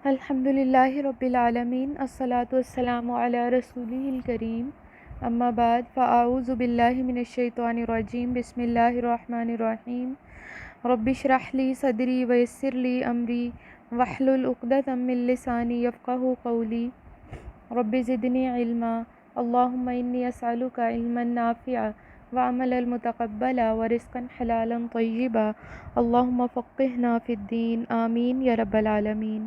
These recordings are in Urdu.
الحمدللہ رب العالمین الصلاۃ والسلام علی رسولہ الکریم اما بعد فاعوذ باللہ من الشیطان الرجیم بسم اللہ الرحمن الرحیم رب اشرح لی صدری ویسر لی امری واحلل عقدۃ من لسانی یفقہوا قولی رب زدنی علما اللہم انی اسألک علما نافعا وعملا متقبلا ورزقا حلالا طیبا اللہم فقہنا فی الدین آمین یا رب العالمین۔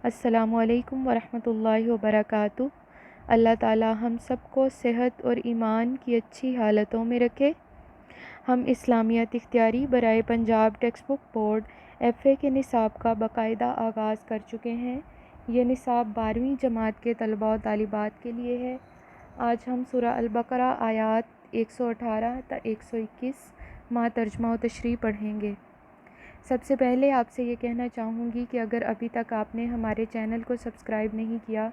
السلام علیکم ورحمۃ اللہ وبرکاتہ۔ اللہ تعالی ہم سب کو صحت اور ایمان کی اچھی حالتوں میں رکھے۔ ہم اسلامیات اختیاری برائے Punjab text book board FA کے نصاب کا باقاعدہ آغاز کر چکے ہیں۔ یہ نصاب 12ویں جماعت کے طلباء و طالبات کے لیے ہے۔ آج ہم سورہ البقرہ آیات 118 تا 121 مع ترجمہ و تشریح پڑھیں گے۔ سب سے پہلے آپ سے یہ کہنا چاہوں گی کہ اگر ابھی تک آپ نے ہمارے چینل کو سبسکرائب نہیں کیا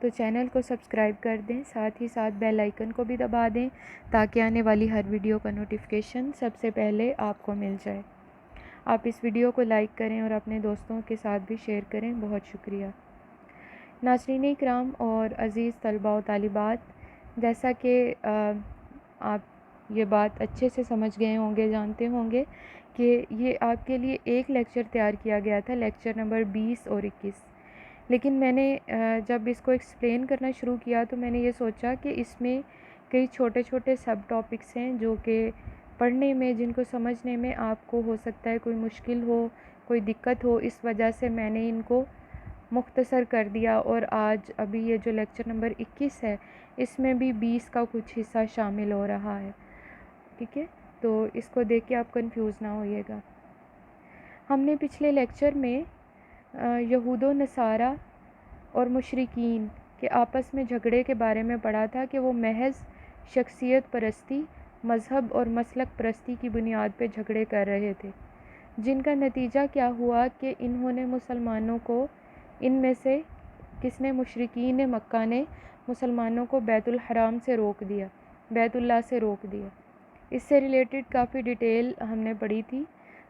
تو چینل کو سبسکرائب کر دیں، ساتھ ہی ساتھ بیل آئیکن کو بھی دبا دیں تاکہ آنے والی ہر ویڈیو کا نوٹیفیکیشن سب سے پہلے آپ کو مل جائے۔ آپ اس ویڈیو کو لائک کریں اور اپنے دوستوں کے ساتھ بھی شیئر کریں، بہت شکریہ۔ ناظرین اکرام اور عزیز طلباء و طالبات، جیسا کہ آپ یہ بات اچھے سے سمجھ گئے ہوں گے، جانتے ہوں گے کہ یہ آپ کے لیے ایک لیکچر تیار کیا گیا تھا، لیکچر نمبر 20 اور 21، لیکن میں نے جب اس کو ایکسپلین کرنا شروع کیا تو میں نے یہ سوچا کہ اس میں کئی چھوٹے چھوٹے سب ٹاپکس ہیں جو کہ پڑھنے میں، جن کو سمجھنے میں آپ کو ہو سکتا ہے کوئی مشکل ہو، کوئی دقت ہو، اس وجہ سے میں نے ان کو مختصر کر دیا، اور آج ابھی یہ جو لیکچر نمبر 21 ہے اس میں بھی 20 کا کچھ حصہ شامل ہو رہا ہے، ٹھیک ہے؟ تو اس کو دیکھ کے آپ کنفیوز نہ ہوئیے گا۔ ہم نے پچھلے لیکچر میں یہود و نصارہ اور مشرکین کے آپس میں جھگڑے کے بارے میں پڑھا تھا کہ وہ محض شخصیت پرستی، مذہب اور مسلک پرستی کی بنیاد پہ جھگڑے کر رہے تھے، جن کا نتیجہ کیا ہوا کہ انہوں نے مسلمانوں کو، ان میں سے کس نے؟ مشرکین مکہ نے مسلمانوں کو بیت الحرام سے روک دیا، بیت اللہ سے روک دیا۔ اس سے ریلیٹڈ کافی ڈیٹیل ہم نے پڑھی تھی،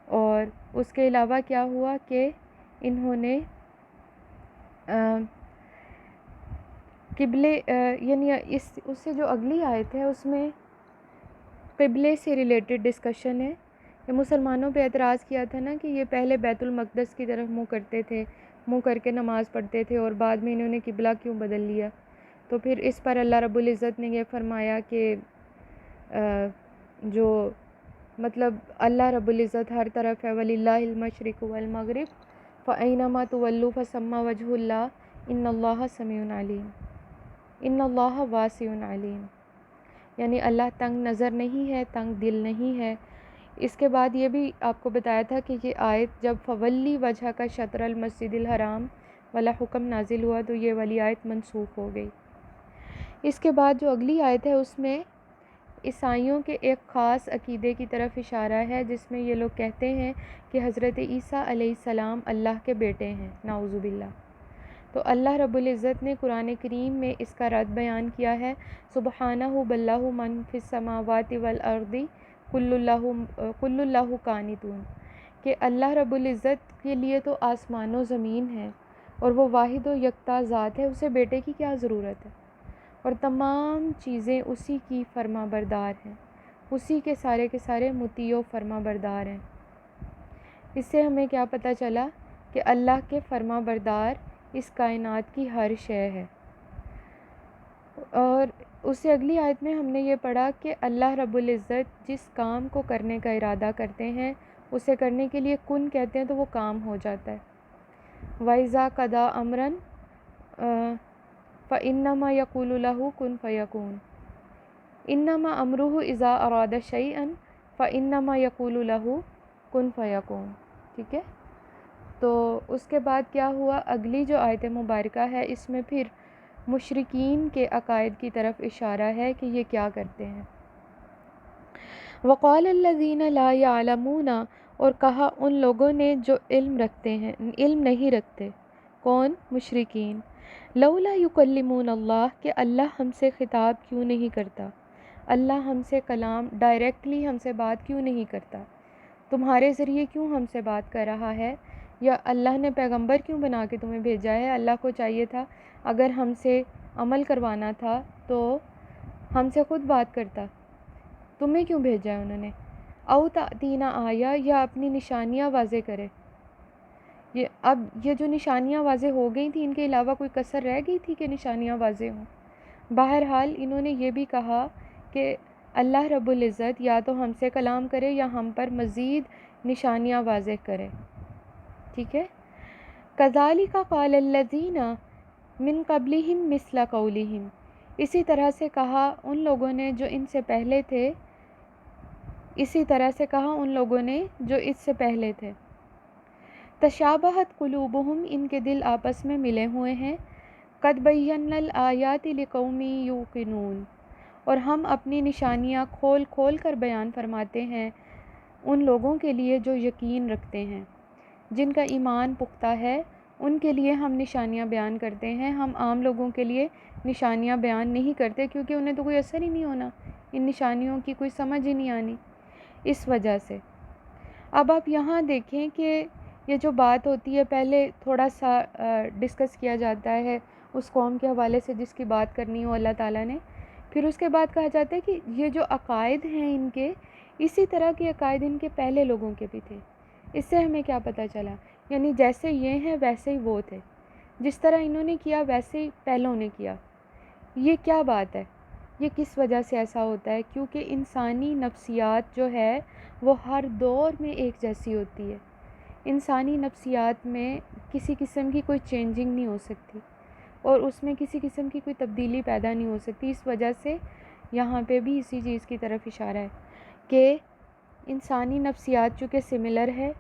اور اس کے علاوہ کیا ہوا کہ انہوں نے قبلے یعنی اس سے جو اگلی آیت ہے اس میں قبلے سے ریلیٹڈ ڈسکشن ہے کہ مسلمانوں پہ اعتراض کیا تھا نا کہ یہ پہلے بیت المقدس کی طرف منہ کرتے تھے، منہ کر کے نماز پڑھتے تھے، اور بعد میں انہوں نے قبلہ کیوں بدل لیا؟ تو پھر اس پر اللہ رب العزت نے یہ فرمایا کہ جو مطلب اللہ رب العزت ہر طرف ہے، وَلِلَّهِ الْمَشْرِقُ وَالْمَغْرِبُ فَأَيْنَمَا تُوَلُّوا فَثَمَّ وَجْهُ اللَّهِ إِنَّ اللَّهَ سَمِيعٌ عَلِيمٌ، إِنَّ اللَّهَ وَاسِعٌ عَلِيمٌ، یعنی اللہ تنگ نظر نہیں ہے، تنگ دل نہیں ہے۔ اس کے بعد یہ بھی آپ کو بتایا تھا کہ یہ آیت جب فولی وجہ کا شطر المسجد الحرام والا حکم نازل ہوا تو یہ والی آیت منسوخ ہو گئی۔ اس کے بعد جو اگلی آیت ہے اس میں عیسائیوں کے ایک خاص عقیدے کی طرف اشارہ ہے، جس میں یہ لوگ کہتے ہیں کہ حضرت عیسیٰ علیہ السلام اللہ کے بیٹے ہیں، نعوذ باللہ۔ تو اللہ رب العزت نے قرآن کریم میں اس کا رد بیان کیا ہے، سبحانہ بل لہ من فی السماوات والارض کل اللہ قانتون، کہ اللہ رب العزت کے لیے تو آسمان و زمین ہے اور وہ واحد و یکتا ذات ہے، اسے بیٹے کی کیا ضرورت ہے، اور تمام چیزیں اسی کی فرما بردار ہیں، اسی کے سارے مطیع و فرما بردار ہیں۔ اس سے ہمیں کیا پتہ چلا کہ اللہ کے فرما بردار اس کائنات کی ہر شے ہے۔ اور اس سے اگلی آیت میں ہم نے یہ پڑھا کہ اللہ رب العزت جس کام کو کرنے کا ارادہ کرتے ہیں اسے کرنے کے لیے کن کہتے ہیں تو وہ کام ہو جاتا ہے۔ وَإِذَا قَضَىٰ أَمْرًا فَإِنَّمَا يَقُولُ لَهُ كُن فَيَكُونُ، إِنَّمَا أَمْرُهُ إِذَا أَرَادَ شَيْئًا فَإِنَّمَا يَقُولُ لَهُ كُن فَيَكُونُ، ٹھیک ہے؟ تو اس کے بعد کیا ہوا؟ اگلی جو آیت مبارکہ ہے اس میں پھر مشرکین کے عقائد کی طرف اشارہ ہے کہ یہ کیا کرتے ہیں۔ وَقَالَ الَّذِينَ لَا يَعْلَمُونَ، اور کہا ان لوگوں نے جو علم رکھتے ہیں، علم نہیں رکھتے، کون؟ مشرکین، لولا یکلمون اللہ، کہ اللہ ہم سے خطاب کیوں نہیں کرتا، اللہ ہم سے کلام ڈائریکٹلی ہم سے بات کیوں نہیں کرتا، تمہارے ذریعے کیوں ہم سے بات کر رہا ہے؟ یا اللہ نے پیغمبر کیوں بنا کے تمہیں بھیجا ہے؟ اللہ کو چاہیے تھا اگر ہم سے عمل کروانا تھا تو ہم سے خود بات کرتا، تمہیں کیوں بھیجا ہے انہوں نے؟ او تأتینا آیا، یا اپنی نشانیاں واضح کرے۔ یہ جو نشانیاں واضح ہو گئی تھیں، ان کے علاوہ کوئی کسر رہ گئی تھی کہ نشانیاں واضح ہوں؟ بہرحال انہوں نے یہ بھی کہا کہ اللہ رب العزت یا تو ہم سے کلام کرے یا ہم پر مزید نشانیاں واضح کرے، ٹھیک ہے۔ کذالک قال الذین من قبلہم مثل قولہم، اسی طرح سے کہا ان لوگوں نے جو ان سے پہلے تھے، اسی طرح سے کہا ان لوگوں نے جو اس سے پہلے تھے۔ تشابہت قلوبہم، ان کے دل آپس میں ملے ہوئے ہیں۔ قد بینا الآیات لقوم یوقنون، اور ہم اپنی نشانیاں کھول کھول کر بیان فرماتے ہیں ان لوگوں کے لیے جو یقین رکھتے ہیں، جن کا ایمان پختہ ہے، ان کے لیے ہم نشانیاں بیان کرتے ہیں۔ ہم عام لوگوں کے لیے نشانیاں بیان نہیں کرتے کیونکہ انہیں تو کوئی اثر ہی نہیں ہونا، ان نشانیوں کی کوئی سمجھ ہی نہیں آنی، اس وجہ سے۔ اب آپ یہاں دیکھیں کہ یہ جو بات ہوتی ہے، پہلے تھوڑا سا ڈسکس کیا جاتا ہے اس قوم کے حوالے سے جس کی بات کرنی ہو اللہ تعالیٰ نے، پھر اس کے بعد کہا جاتا ہے کہ یہ جو عقائد ہیں ان کے، اسی طرح کے عقائد ان کے پہلے لوگوں کے بھی تھے۔ اس سے ہمیں کیا پتہ چلا؟ یعنی جیسے یہ ہیں ویسے ہی وہ تھے، جس طرح انہوں نے کیا ویسے ہی پہلوں نے کیا۔ یہ کیا بات ہے؟ یہ کس وجہ سے ایسا ہوتا ہے؟ کیونکہ انسانی نفسیات جو ہے وہ ہر دور میں ایک جیسی ہوتی ہے۔ انسانی نفسیات میں کسی قسم کی کوئی چینجنگ نہیں ہو سکتی، اور اس میں کسی قسم کی کوئی تبدیلی پیدا نہیں ہو سکتی۔ اس وجہ سے یہاں پہ بھی اسی چیز کی طرف اشارہ ہے کہ انسانی نفسیات چونکہ سملر ہے،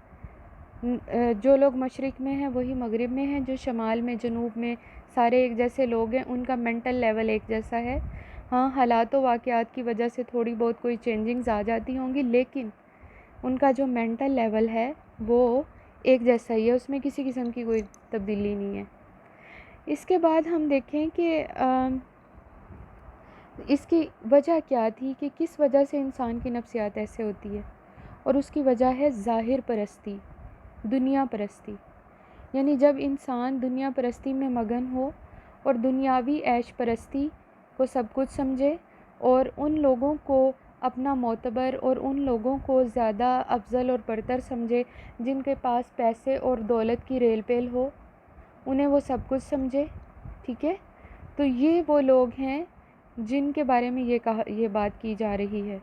جو لوگ مشرق میں ہیں وہی مغرب میں ہیں، جو شمال میں جنوب میں سارے ایک جیسے لوگ ہیں، ان کا مینٹل لیول ایک جیسا ہے۔ ہاں، حالات و واقعات کی وجہ سے تھوڑی بہت کوئی چینجنگز آ جاتی ہوں گی، لیکن ان کا جو مینٹل لیول ہے وہ ایک جیسا ہی ہے، اس میں کسی قسم کی کوئی تبدیلی نہیں ہے۔ اس کے بعد ہم دیکھیں کہ اس کی وجہ کیا تھی کہ کس وجہ سے انسان کی نفسیات ایسے ہوتی ہے، اور اس کی وجہ ہے ظاہر پرستی، دنیا پرستی۔ یعنی جب انسان دنیا پرستی میں مگن ہو اور دنیاوی عیش پرستی کو سب کچھ سمجھے، اور ان لوگوں کو اپنا معتبر اور ان لوگوں کو زیادہ افضل اور برتر سمجھے جن کے پاس پیسے اور دولت کی ریل پیل ہو، انہیں وہ سب کچھ سمجھے، ٹھیک ہے۔ تو یہ وہ لوگ ہیں جن کے بارے میں یہ بات کی جا رہی ہے۔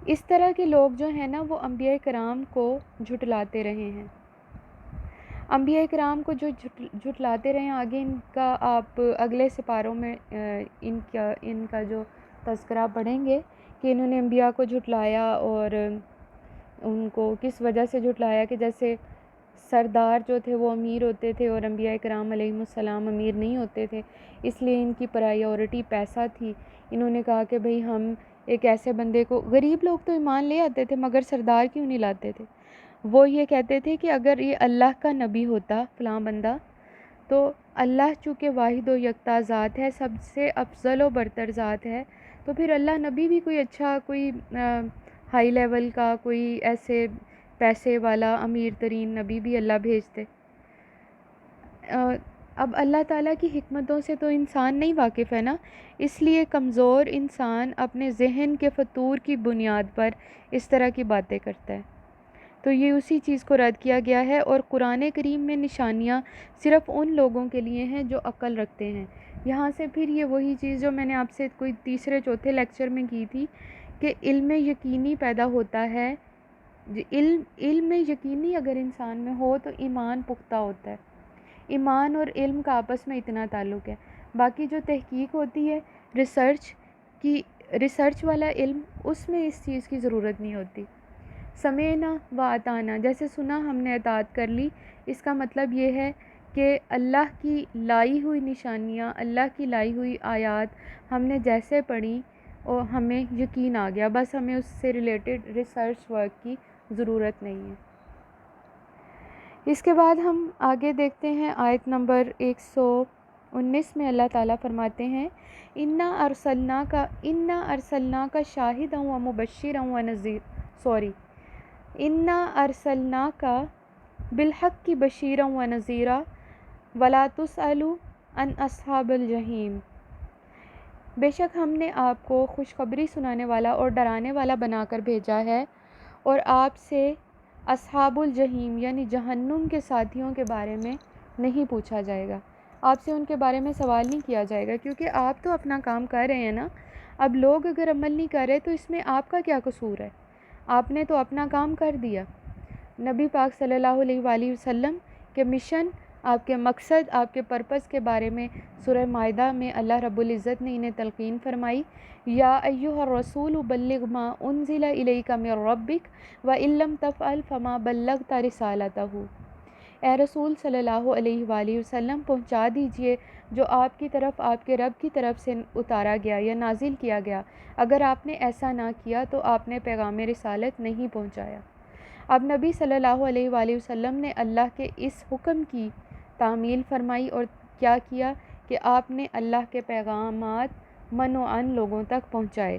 اس طرح کے لوگ جو ہیں نا وہ انبیاء کرام کو جھٹلاتے رہے ہیں، انبیاء کرام کو جو جھٹلاتے رہے ہیں۔ آگے ان کا آپ اگلے سپاروں میں ان کا جو تذکرہ پڑھیں گے کہ انہوں نے انبیاء کو جھٹلایا، اور ان کو کس وجہ سے جھٹلایا کہ جیسے سردار جو تھے وہ امیر ہوتے تھے اور انبیاء کرام علیہم السلام امیر نہیں ہوتے تھے، اس لیے ان کی پرائیورٹی پیسہ تھی۔ انہوں نے کہا کہ بھئی ہم ایک ایسے بندے کو، غریب لوگ تو ایمان لے آتے تھے مگر سردار کیوں نہیں لاتے تھے؟ وہ یہ کہتے تھے کہ اگر یہ اللہ کا نبی ہوتا فلاں بندہ، تو اللہ چونکہ واحد و یکتا ذات ہے، سب سے افضل و برتر ذات ہے، تو پھر اللہ نبی بھی کوئی اچھا، کوئی ہائی لیول کا، کوئی ایسے پیسے والا امیر ترین نبی بھی اللہ بھیجتے۔ اب اللہ تعالیٰ کی حکمتوں سے تو انسان نہیں واقف ہے نا، اس لیے کمزور انسان اپنے ذہن کے فطور کی بنیاد پر اس طرح کی باتیں کرتا ہے۔ تو یہ اسی چیز کو رد کیا گیا ہے، اور قرآن کریم میں نشانیاں صرف ان لوگوں کے لیے ہیں جو عقل رکھتے ہیں۔ یہاں سے پھر یہ وہی چیز جو میں نے آپ سے کوئی تیسرے چوتھے لیکچر میں کی تھی کہ علم یقینی پیدا ہوتا ہے۔ علم یقینی اگر انسان میں ہو تو ایمان پختہ ہوتا ہے۔ ایمان اور علم کا آپس میں اتنا تعلق ہے، باقی جو تحقیق ہوتی ہے ریسرچ والا علم، اس میں اس چیز کی ضرورت نہیں ہوتی۔ سمعنا و اطعنا، جیسے سنا ہم نے اطاعت کر لی، اس کا مطلب یہ ہے کہ اللہ کی لائی ہوئی نشانیاں، اللہ کی لائی ہوئی آیات ہم نے جیسے پڑھی اور ہمیں یقین آ گیا، بس ہمیں اس سے ریلیٹڈ ریسرچ ورک کی ضرورت نہیں ہے۔ اس کے بعد ہم آگے دیکھتے ہیں آیت نمبر 119 میں اللہ تعالیٰ فرماتے ہیں اِنَّا أَرْسَلْنَاكَ شَاهِدًا وَمُبَشِّرًا وَنَذِيرًا، اِنَّا أَرْسَلْنَاكَ بالحق کی بشیرا و نذیرا ولا تسألوا عن اصحاب الجحیم، بے شک ہم نے آپ کو خوشخبری سنانے والا اور ڈرانے والا بنا کر بھیجا ہے، اور آپ سے اصحاب الجحیم یعنی جہنم کے ساتھیوں کے بارے میں نہیں پوچھا جائے گا، آپ سے ان کے بارے میں سوال نہیں کیا جائے گا، کیونکہ آپ تو اپنا کام کر رہے ہیں نا۔ اب لوگ اگر عمل نہیں کر رہے تو اس میں آپ کا کیا قصور ہے؟ آپ نے تو اپنا کام کر دیا۔ نبی پاک صلی اللہ علیہ وآلہ وسلم کے مشن، آپ کے مقصد، آپ کے پرپس کے بارے میں سورہ مائدہ میں اللہ رب العزت نے انہیں تلقین فرمائی، یا ایھا الرسول بلغ ما انزل الیک من ربک وان لم تفعل فما بلغت رسالتہ، اے رسول صلی اللہ علیہ وآلہ وسلم پہنچا دیجئے جو آپ کی طرف آپ کے رب کی طرف سے اتارا گیا یا نازل کیا گیا، اگر آپ نے ایسا نہ کیا تو آپ نے پیغام رسالت نہیں پہنچایا۔ اب نبی صلی اللہ علیہ وآلہ وسلم نے اللہ کے اس حکم کی تعمیل فرمائی اور کیا کیا کہ آپ نے اللہ کے پیغامات منوعاً لوگوں تک پہنچائے۔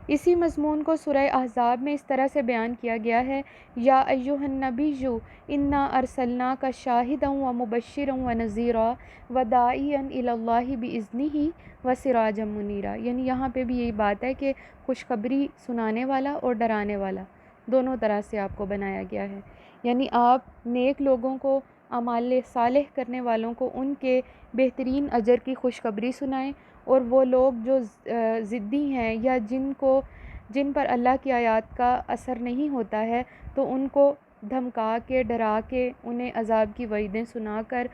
اسی مضمون کو سورہ احزاب میں اس طرح سے بیان کیا گیا ہے، یا ایھا النبی انا ارسلناک شاہدا ومبشرا ونذیرا وداعیا الی اللہ باذنہ وسراجا منیرا، یعنی یہاں پہ بھی یہی بات ہے کہ خوشخبری سنانے والا اور ڈرانے والا دونوں طرح سے آپ کو بنایا گیا ہے، یعنی آپ نیک لوگوں کو، اعمال صالح کرنے والوں کو ان کے بہترین اجر کی خوشخبری سنائیں، اور وہ لوگ جو ضدی ہیں یا جن پر اللہ کی آیات کا اثر نہیں ہوتا ہے تو ان کو دھمکا کے، ڈرا کے، انہیں عذاب کی وعیدیں سنا کر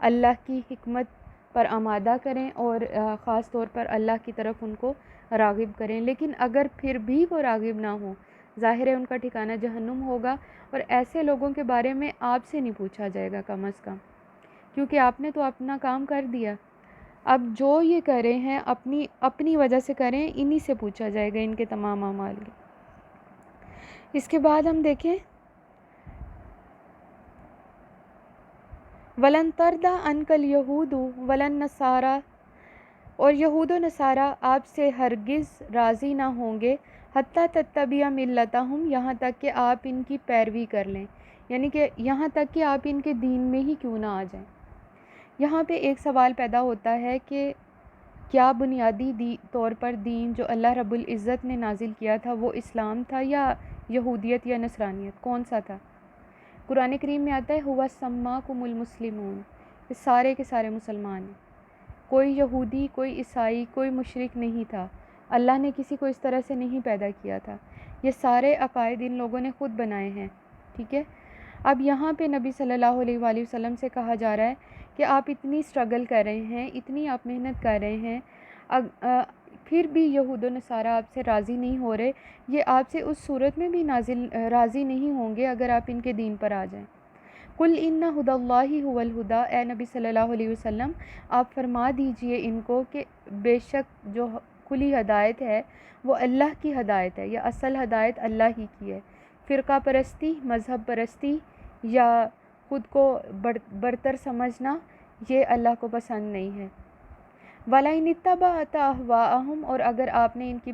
اللہ کی حکمت پر آمادہ کریں، اور خاص طور پر اللہ کی طرف ان کو راغب کریں۔ لیکن اگر پھر بھی وہ راغب نہ ہوں، ظاہر ہے ان کا ٹھکانہ جہنم ہوگا، اور ایسے لوگوں کے بارے میں آپ سے نہیں پوچھا جائے گا کم از کم، کیونکہ آپ نے تو اپنا کام کر دیا۔ اب جو یہ کر رہے ہیں اپنی وجہ سے کریں، انہی سے پوچھا جائے گا ان کے تمام اعمال کے۔ اس کے بعد ہم دیکھیں وَلَن تَرْضَىٰ عَنْكَ الْيَهُودُ وَلَا النَّصَارَىٰ، اور یہود و نصارہ آپ سے ہرگز راضی نہ ہوں گے، حتیٰ تتبع ملتہم، یہاں تک کہ آپ ان کی پیروی کر لیں، یعنی کہ یہاں تک کہ آپ ان کے دین میں ہی کیوں نہ آ جائیں۔ یہاں پہ ایک سوال پیدا ہوتا ہے کہ کیا بنیادی طور پر دین جو اللہ رب العزت نے نازل کیا تھا وہ اسلام تھا یا یہودیت یا نصرانیت، کون سا تھا؟ قرآن کریم میں آتا ہے ہُوَ سَمَّاکُمُ الْمُسْلِمُونَ، یہ سارے کے سارے مسلمان ہیں، کوئی یہودی، کوئی عیسائی، کوئی مشرک نہیں تھا، اللہ نے کسی کو اس طرح سے نہیں پیدا کیا تھا، یہ سارے عقائد ان لوگوں نے خود بنائے ہیں، ٹھیک ہے۔ اب یہاں پہ نبی صلی اللہ علیہ وآلہ وسلم سے کہا جا رہا ہے کہ آپ اتنی اسٹرگل کر رہے ہیں، اتنی آپ محنت کر رہے ہیں، پھر بھی یہود و نصارہ آپ سے راضی نہیں ہو رہے، یہ آپ سے اس صورت میں بھی راضی نہیں ہوں گے اگر آپ ان کے دین پر آ جائیں۔ قُلْ إِنَّ هُدَى اللَّهِ هُوَ الْهُدَىٰ، اے نبی صلی اللہ علیہ وسلم آپ فرما دیجئے ان کو کہ بے شک جو کھلی ہدایت ہے وہ اللہ کی ہدایت ہے، یا اصل ہدایت اللہ ہی کی ہے، فرقہ پرستی، مذہب پرستی یا خود کو برتر سمجھنا یہ اللہ کو پسند نہیں ہے۔ وَلَئِنِ اتَّبَعْتَ أَهْوَاءَهُمْ، اور اگر آپ نے ان کی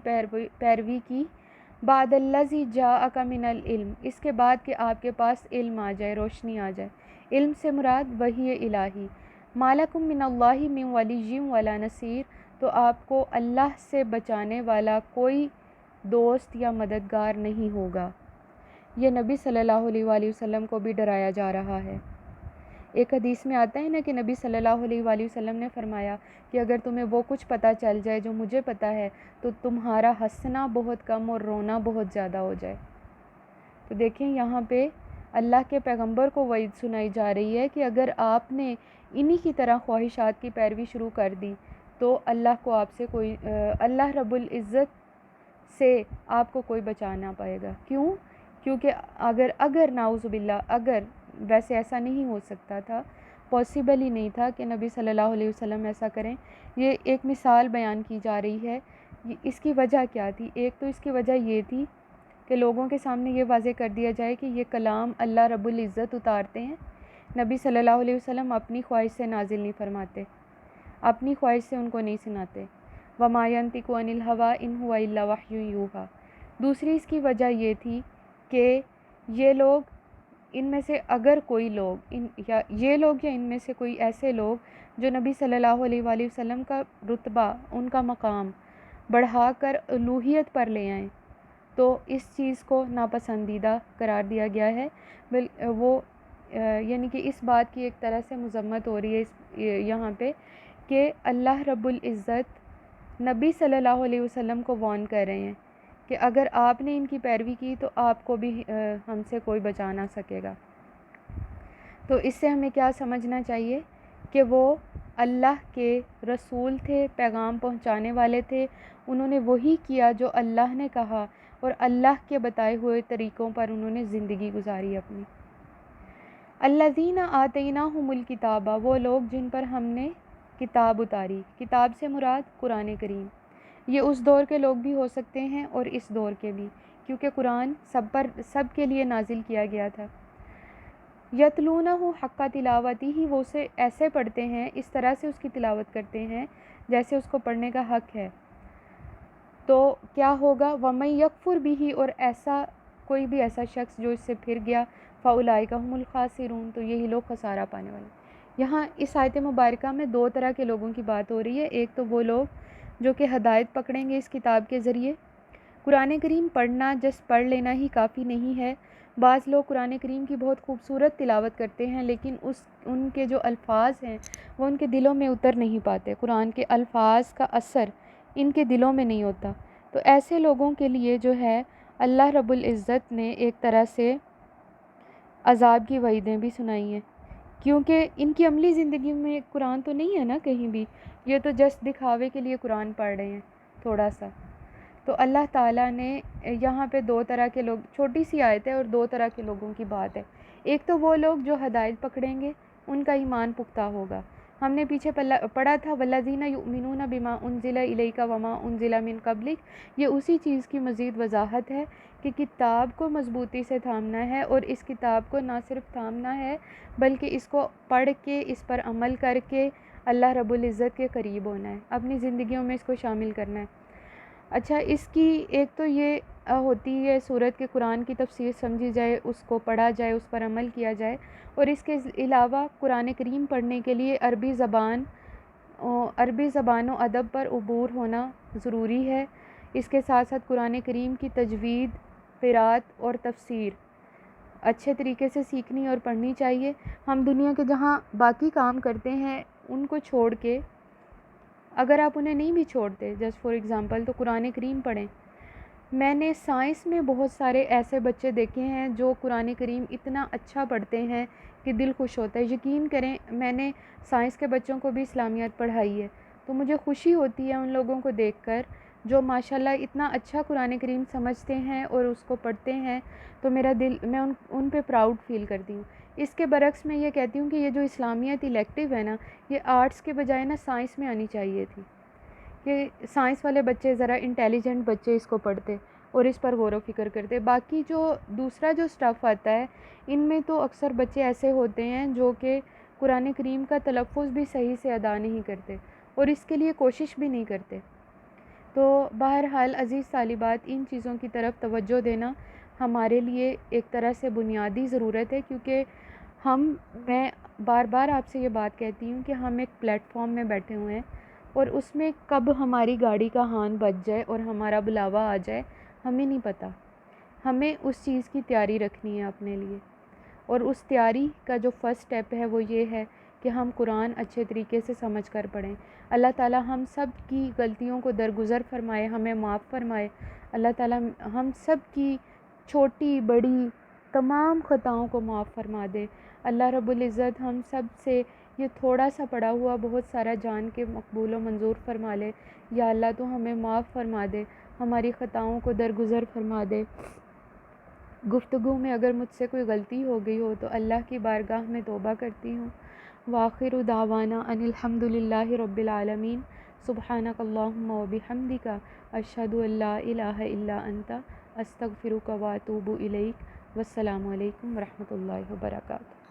پیروی کی، بعد الذی جاءک من العلم، اس کے بعد کہ آپ کے پاس علم آ جائے، روشنی آ جائے، علم سے مراد وحی الہی، ما لکم من اللہ من ولی ولا نصیر، تو آپ کو اللہ سے بچانے والا کوئی دوست یا مددگار نہیں ہوگا۔ یہ نبی صلی اللہ علیہ وآلہ وسلم کو بھی ڈرایا جا رہا ہے۔ ایک حدیث میں آتا ہے نا کہ نبی صلی اللہ علیہ وآلہ وسلم نے فرمایا کہ اگر تمہیں وہ کچھ پتہ چل جائے جو مجھے پتہ ہے تو تمہارا ہنسنا بہت کم اور رونا بہت زیادہ ہو جائے۔ تو دیکھیں یہاں پہ اللہ کے پیغمبر کو وعید سنائی جا رہی ہے کہ اگر آپ نے انہی کی طرح خواہشات کی پیروی شروع کر دی تو اللہ رب العزت سے آپ کو کوئی بچا نہ پائے گا۔ کیوں؟ کیونکہ اگر نعوذ باللہ، اگر، ویسے ایسا نہیں ہو سکتا تھا، پاسیبل ہی نہیں تھا کہ نبی صلی اللہ علیہ وسلم ایسا کریں۔ یہ ایک مثال بیان کی جا رہی ہے، اس کی وجہ کیا تھی؟ ایک تو اس کی وجہ یہ تھی کہ لوگوں کے سامنے یہ واضح کر دیا جائے کہ یہ کلام اللہ رب العزت اتارتے ہیں، نبی صلی اللہ علیہ وسلم اپنی خواہش سے نازل نہیں فرماتے، اپنی خواہش سے ان کو نہیں سناتے۔ وَمَا يَنطِقُ عَنِ الْهَوَىٰ إِنْ هُوَ إِلَّا وَحْيٌ يُوحَىٰ۔ دوسری اس کی وجہ یہ تھی کہ یہ لوگ ان میں سے اگر کوئی لوگ یا ان میں سے کوئی ایسے لوگ جو نبی صلی اللہ علیہ وآلہ وسلم کا رتبہ، ان کا مقام بڑھا کر الوہیت پر لے آئیں تو اس چیز کو ناپسندیدہ قرار دیا گیا ہے۔ وہ یعنی کہ اس بات کی ایک طرح سے مذمت ہو رہی ہے یہاں پہ کہ اللہ رب العزت نبی صلی اللہ علیہ وسلم کو وارن کر رہے ہیں کہ اگر آپ نے ان کی پیروی کی تو آپ کو بھی ہم سے کوئی بچا نہ سکے گا۔ تو اس سے ہمیں کیا سمجھنا چاہیے کہ وہ اللہ کے رسول تھے، پیغام پہنچانے والے تھے، انہوں نے وہی کیا جو اللہ نے کہا اور اللہ کے بتائے ہوئے طریقوں پر انہوں نے زندگی گزاری اپنی۔ الذین آتیناہم الکتاب، وہ لوگ جن پر ہم نے کتاب اتاری، کتاب سے مراد قرآن کریم۔ یہ اس دور کے لوگ بھی ہو سکتے ہیں اور اس دور کے بھی، کیونکہ قرآن سب کے لیے نازل کیا گیا تھا۔ یتلونہ حق تلاوتہ، وہ اسے ایسے پڑھتے ہیں، اس طرح سے اس کی تلاوت کرتے ہیں جیسے اس کو پڑھنے کا حق ہے۔ تو کیا ہوگا؟ وَمَن یکفر بہ، اور کوئی بھی ایسا شخص جو اس سے پھر گیا، فَأُولَٰئِکَ هُمُ الْخَاسِرُونَ، تو یہی لوگ خسارہ پانے والے۔ یہاں اس آیت مبارکہ میں دو طرح کے لوگوں کی بات ہو رہی ہے۔ ایک تو وہ لوگ جو کہ ہدایت پکڑیں گے اس کتاب کے ذریعے۔ قرآن کریم پڑھنا جس پڑھ لینا ہی کافی نہیں ہے۔ بعض لوگ قرآن کریم کی بہت خوبصورت تلاوت کرتے ہیں لیکن ان کے جو الفاظ ہیں وہ ان کے دلوں میں اتر نہیں پاتے، قرآن کے الفاظ کا اثر ان کے دلوں میں نہیں ہوتا۔ تو ایسے لوگوں کے لیے جو ہے اللہ رب العزت نے ایک طرح سے عذاب کی وعیدیں بھی سنائی ہیں، کیونکہ ان کی عملی زندگی میں قرآن تو نہیں ہے نا کہیں بھی، یہ تو جسٹ دکھاوے کے لیے قرآن پڑھ رہے ہیں تھوڑا سا۔ تو اللہ تعالیٰ نے یہاں پہ دو طرح کے لوگ، چھوٹی سی آیت ہے اور دو طرح کے لوگوں کی بات ہے۔ ایک تو وہ لوگ جو ہدایت پکڑیں گے، ان کا ایمان پختہ ہوگا۔ ہم نے پیچھے پڑھا تھا والذین یؤمنون بما انزل الیک وما انزل من قبلک، یہ اسی چیز کی مزید وضاحت ہے کہ کتاب کو مضبوطی سے تھامنا ہے، اور اس کتاب کو نہ صرف تھامنا ہے بلکہ اس کو پڑھ کے اس پر عمل کر کے اللہ رب العزت کے قریب ہونا ہے، اپنی زندگیوں میں اس کو شامل کرنا ہے۔ اچھا، اس کی ایک تو یہ ہوتی ہے صورت کے قرآن کی تفسیر سمجھی جائے، اس کو پڑھا جائے، اس پر عمل کیا جائے، اور اس کے علاوہ قرآن کریم پڑھنے کے لیے عربی زبان و ادب پر عبور ہونا ضروری ہے۔ اس کے ساتھ ساتھ قرآن کریم کی تجوید، قرأت اور تفسیر اچھے طریقے سے سیکھنی اور پڑھنی چاہیے۔ ہم دنیا کے جہاں باقی کام کرتے ہیں ان کو چھوڑ کے، اگر آپ انہیں نہیں بھی چھوڑتے، جسٹ فار ایگزامپل، تو قرآن کریم پڑھیں۔ میں نے سائنس میں بہت سارے ایسے بچے دیکھے ہیں جو قرآن کریم اتنا اچھا پڑھتے ہیں کہ دل خوش ہوتا ہے۔ یقین کریں، میں نے سائنس کے بچوں کو بھی اسلامیات پڑھائی ہے، تو مجھے خوشی ہوتی ہے ان لوگوں کو دیکھ کر جو ماشاءاللہ اتنا اچھا قرآن کریم سمجھتے ہیں اور اس کو پڑھتے ہیں، تو میرا دل، میں ان پہ پراؤڈ فیل کرتی ہوں۔ اس کے برعکس میں یہ کہتی ہوں کہ یہ جو اسلامیات الیکٹیو ہے نا، یہ آرٹس کے بجائے نا سائنس میں آنی چاہیے تھی، کہ سائنس والے بچے، ذرا انٹیلیجنٹ بچے اس کو پڑھتے اور اس پر غور و فکر کرتے۔ باقی جو دوسرا جو اسٹف آتا ہے، ان میں تو اکثر بچے ایسے ہوتے ہیں جو کہ قرآن کریم کا تلفظ بھی صحیح سے ادا نہیں کرتے اور اس کے لیے کوشش بھی نہیں کرتے۔ تو بہرحال عزیز طالبات، ان چیزوں کی طرف توجہ دینا ہمارے لیے ایک طرح سے بنیادی ضرورت ہے، کیونکہ میں بار بار آپ سے یہ بات کہتی ہوں کہ ہم ایک پلیٹ فارم میں بیٹھے ہوئے ہیں اور اس میں کب ہماری گاڑی کا ہارن بج جائے اور ہمارا بلاوا آ جائے ہمیں نہیں پتہ۔ ہمیں اس چیز کی تیاری رکھنی ہے اپنے لیے، اور اس تیاری کا جو فرسٹ سٹیپ ہے وہ یہ ہے کہ ہم قرآن اچھے طریقے سے سمجھ کر پڑھیں۔ اللہ تعالیٰ ہم سب کی غلطیوں کو درگزر فرمائے، ہمیں معاف فرمائے۔ اللہ تعالیٰ ہم سب کی چھوٹی بڑی تمام خطاؤں کو معاف فرما دے۔ اللہ رب العزت ہم سب سے یہ تھوڑا سا پڑا ہوا بہت سارا جان کے مقبول و منظور فرما لے۔ یا اللہ تو ہمیں معاف فرما دے، ہماری خطاؤں کو درگزر فرما دے۔ گفتگو میں اگر مجھ سے کوئی غلطی ہو گئی ہو تو اللہ کی بارگاہ میں توبہ کرتی ہوں۔ وآخر دعوانا ان الحمد للہ رب العالمین۔ سبحانک اللہم و بحمدک، اشہد ان لا الہ الا انت، استغفرک و اتوب الیک۔ والسلام علیکم ورحمۃ اللہ وبرکاتہ۔